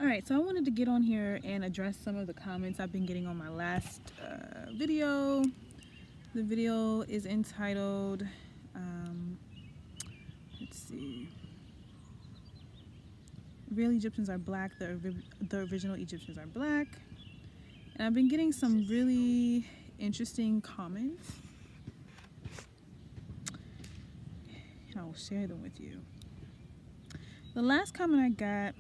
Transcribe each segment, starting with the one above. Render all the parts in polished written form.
Alright, so I wanted to get on here and address some of the comments I've been getting on my last video. The video is entitled, let's see, Real Egyptians are black, the original Egyptians are black. And I've been getting some really interesting comments. And I will share them with you. The last comment I got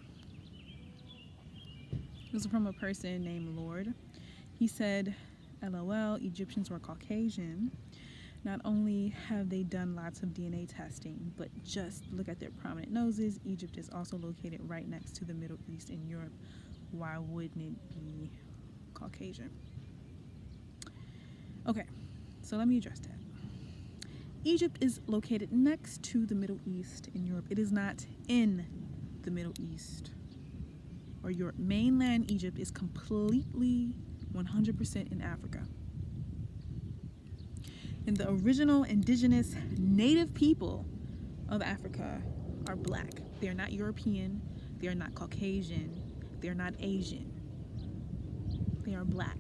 was from a person named Lord. He said, LOL, Egyptians were Caucasian. Not only have they done lots of DNA testing, but just look at their prominent noses. Egypt is also located right next to the Middle East and Europe. Why wouldn't it be Caucasian? Okay, so let me address that. Egypt is located next to the Middle East and Europe. It is not in the Middle East or Europe. Mainland Egypt is completely 100% in Africa. And the original indigenous native people of Africa are black. They are not European. They are not Caucasian. They are not Asian. They are black.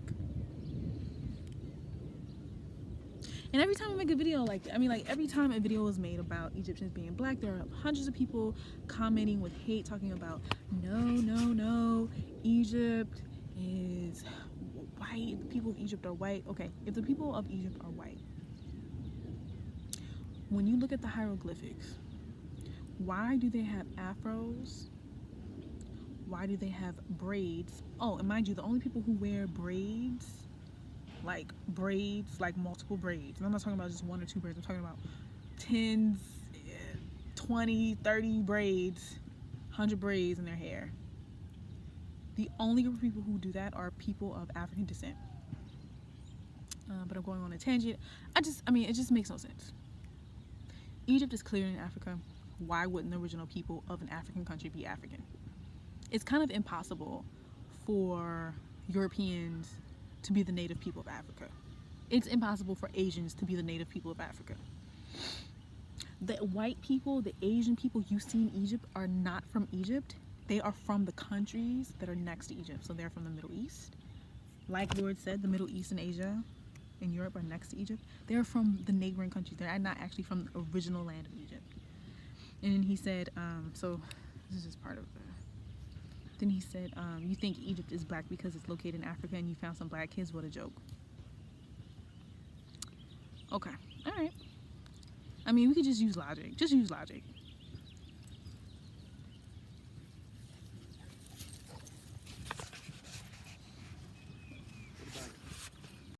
And every time I make a video, every time a video is made about Egyptians being black, there are hundreds of people commenting with hate, talking about, no, Egypt is white. The people of Egypt are white. Okay, if the people of Egypt are white, when you look at the hieroglyphics, why do they have afros? Why do they have braids? Oh, and mind you, the only people who wear braids, like multiple braids, and I'm not talking about just one or two braids, I'm talking about 10s, 20, 30 braids, 100 braids in their hair. The only group of people who do that are people of African descent. But I'm going on a tangent. It just makes no sense. Egypt is clearly in Africa. Why wouldn't the original people of an African country be African? It's kind of impossible for Europeans to be the native people of Africa. It's impossible for Asians to be the native people of Africa. The white people, the Asian people you see in Egypt are not from Egypt. They are from the countries that are next to Egypt. So they're from the Middle East. Like Lord said, the Middle East and Asia and Europe are next to Egypt. They're from the neighboring countries. They're not actually from the original land of Egypt. And then he said, so this is just part of the... Then he said, you think Egypt is black because it's located in Africa and you found some black kids? What a joke. Okay, all right. We could just use logic. Just use logic.